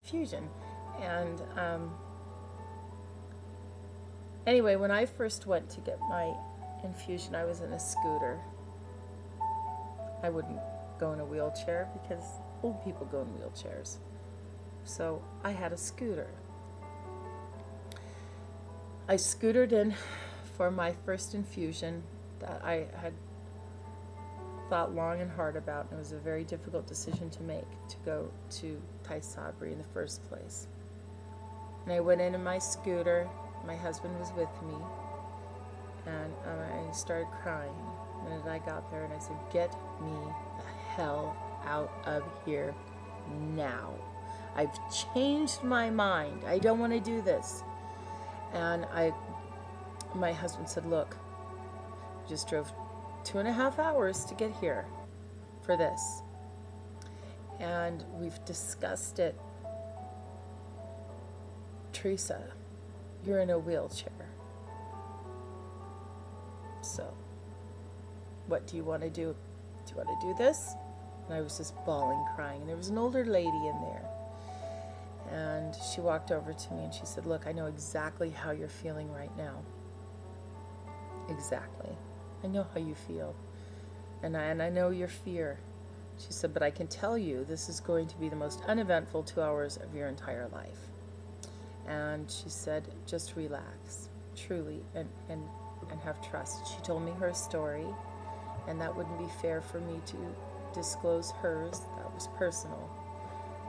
Infusion. And anyway, when I first went to get my infusion, I was in a scooter. I wouldn't go in a wheelchair because old people go in wheelchairs. So I had a scooter. I scootered in for my first infusion that I had thought long and hard about, and it was a very difficult decision to make, to go to Tysabri in the first place. And I went in my scooter. My husband was with me, and I started crying the minute I got there, and I said, "Get me the hell out of here now. I've changed my mind. I don't want to do this." And my husband said, "Look, we just drove 2.5 hours to get here for this, and we've discussed it. Teresa, you're in a wheelchair. So what do you want to do? Do you want to do this?" And I was just bawling, crying. And there was an older lady in there. And she walked over to me and she said, "Look, I know exactly how you're feeling right now. Exactly. I know how you feel. And I know your fear." She said, "But I can tell you this is going to be the most uneventful 2 hours of your entire life." And she said, "Just relax, truly, and have trust." She told me her story, and that wouldn't be fair for me to disclose hers. That was personal.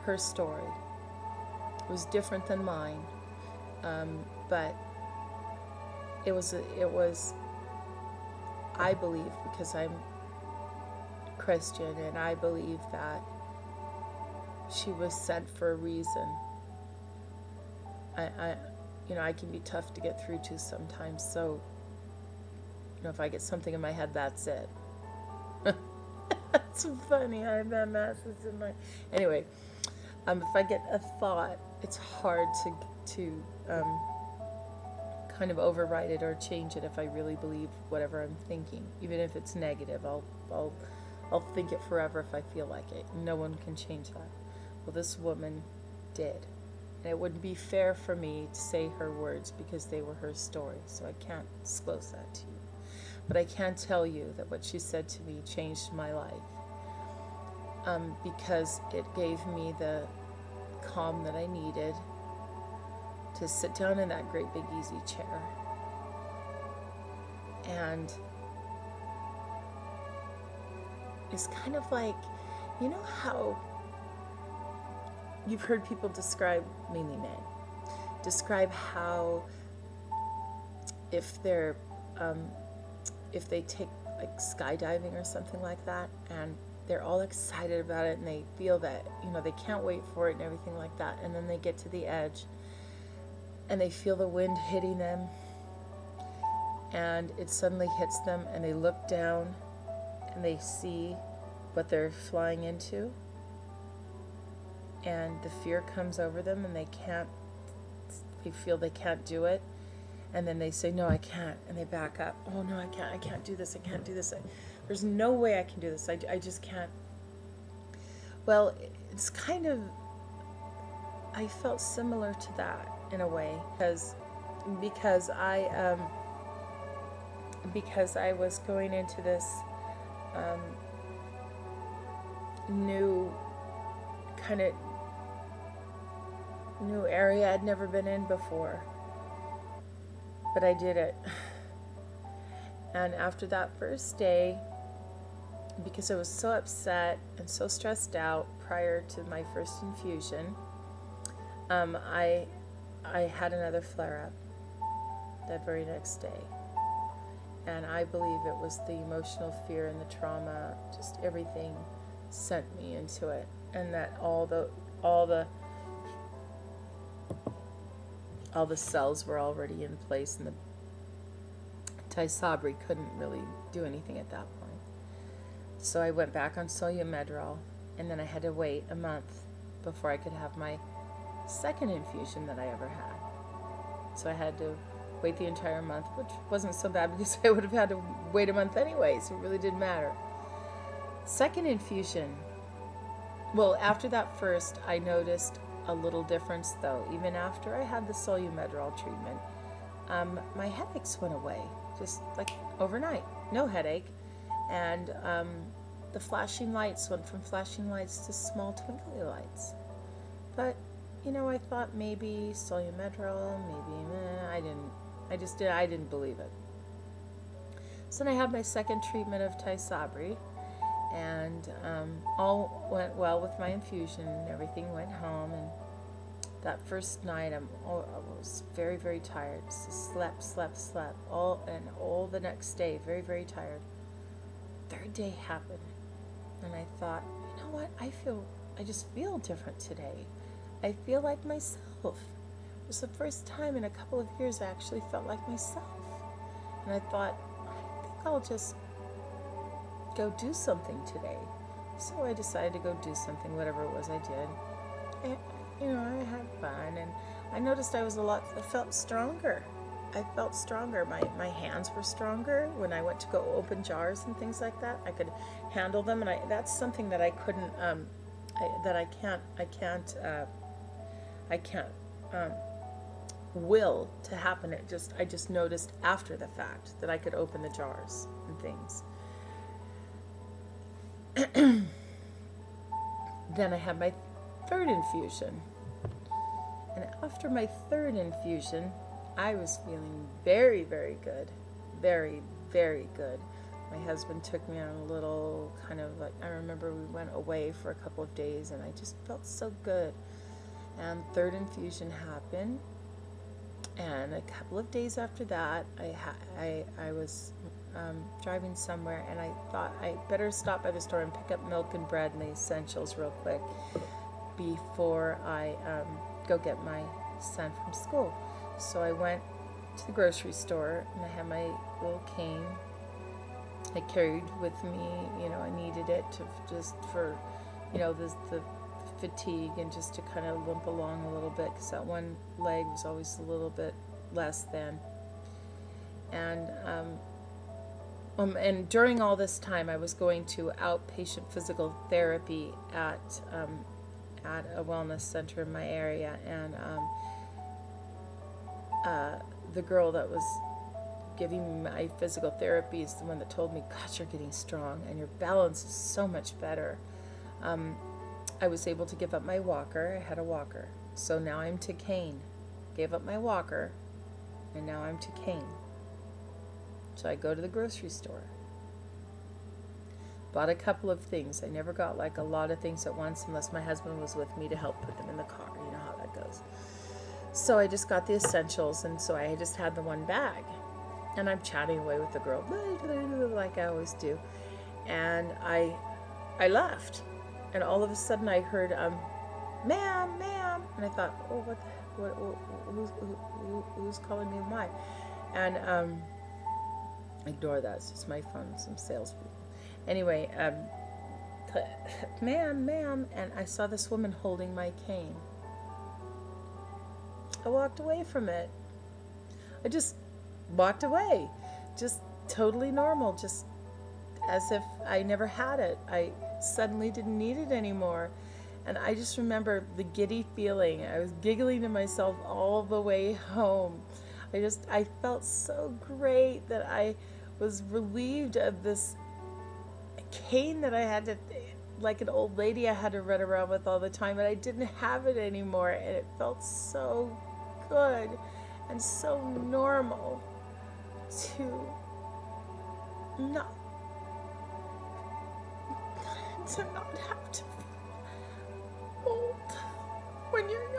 Her story was different than mine, but it was, I believe, because I'm Christian, and I believe that she was sent for a reason. I can be tough to get through to sometimes, so if I get something in my head, that's it. That's funny. I have MSs in my... Anyway, if I get a thought, it's hard to kind of override it or change it if I really believe whatever I'm thinking. Even if it's negative, I'll think it forever if I feel like it. No one can change that. Well, this woman did. And it wouldn't be fair for me to say her words because they were her story, so I can't disclose that to you. But I can tell you that what she said to me changed my life, because it gave me the calm that I needed to sit down in that great big easy chair. And it's kind of like, you know how you've heard people describe, mainly men, describe how if they take like skydiving or something like that, and they're all excited about it and they feel that, they can't wait for it and everything like that, and then they get to the edge and they feel the wind hitting them and it suddenly hits them and they look down and they see what they're flying into, and the fear comes over them and they feel they can't do it. And then they say, "No, I can't." And they back up. "Oh, no, I can't do this. I can't do this. There's no way I can do this. I just can't." Well, it's kind of, I felt similar to that in a way, because I was going into this new area I'd never been in before. But I did it. And after that first day, because I was so upset and so stressed out prior to my first infusion, I had another flare-up that very next day. And I believe it was the emotional fear and the trauma, just everything sent me into it. And that all the cells were already in place, and the Tysabri couldn't really do anything at that point. So I went back on Medrol, and then I had to wait a month before I could have my second infusion that I ever had. So I had to wait the entire month, which wasn't so bad because I would have had to wait a month anyway, so it really didn't matter. Second infusion, well, after that first, I noticed a little difference though. Even after I had the Solumedrol treatment, my headaches went away, just like overnight, no headache. And the flashing lights went from flashing lights to small twinkly lights. But, you know, I thought maybe Solumedrol, maybe, I didn't believe it. So then I had my second treatment of Tysabri, and all went well with my infusion, and everything went home. And that first night, I was very, very tired. Just slept, all the next day, very, very tired. Third day happened, and I thought, you know what? I just feel different today. I feel like myself. It was the first time in a couple of years I actually felt like myself. And I thought, I think I'll just go do something today. So I decided to go do something, whatever it was I did. And, you know, I had fun, and I noticed I felt stronger. I felt stronger. My hands were stronger when I went to go open jars and things like that. I could handle them, and that's something that I couldn't, I can't will to happen. I just noticed after the fact that I could open the jars and things. Then I had my third infusion, and after my third infusion, I was feeling very, very good, very, very good. My husband took me on a little kind of like, I remember we went away for a couple of days, and I just felt so good. And third infusion happened, and a couple of days after that, I was driving somewhere, and I thought I better stop by the store and pick up milk and bread and the essentials real quick before I go get my son from school. So I went to the grocery store, and I had my little cane I carried with me. You know, I needed it to just for, you know, the fatigue, and just to kind of limp along a little bit, because that one leg was always a little bit less than. And during all this time, I was going to outpatient physical therapy at a wellness center in my area, and the girl that was giving me my physical therapy is the one that told me, "Gosh, you're getting strong, and your balance is so much better." I was able to give up my walker. I had a walker, so now I'm to cane. Gave up my walker, and now I'm to cane. So I go to the grocery store. Bought a couple of things. I never got like a lot of things at once unless my husband was with me to help put them in the car. You know how that goes. So I just got the essentials, and so I just had the one bag. And I'm chatting away with the girl, like I always do. And I left. And all of a sudden I heard, "Ma'am, ma'am." And I thought, oh, what the heck? Who's calling me why? And ignore that. It's just my phone, some salespeople. Anyway, ma'am. And I saw this woman holding my cane. I walked away from it. I just walked away. Just totally normal. Just as if I never had it. I suddenly didn't need it anymore. And I just remember the giddy feeling. I was giggling to myself all the way home. I felt so great that I was relieved of this cane that I had to, like an old lady I had to run around with all the time, and I didn't have it anymore, and it felt so good and so normal to not have to feel old when you're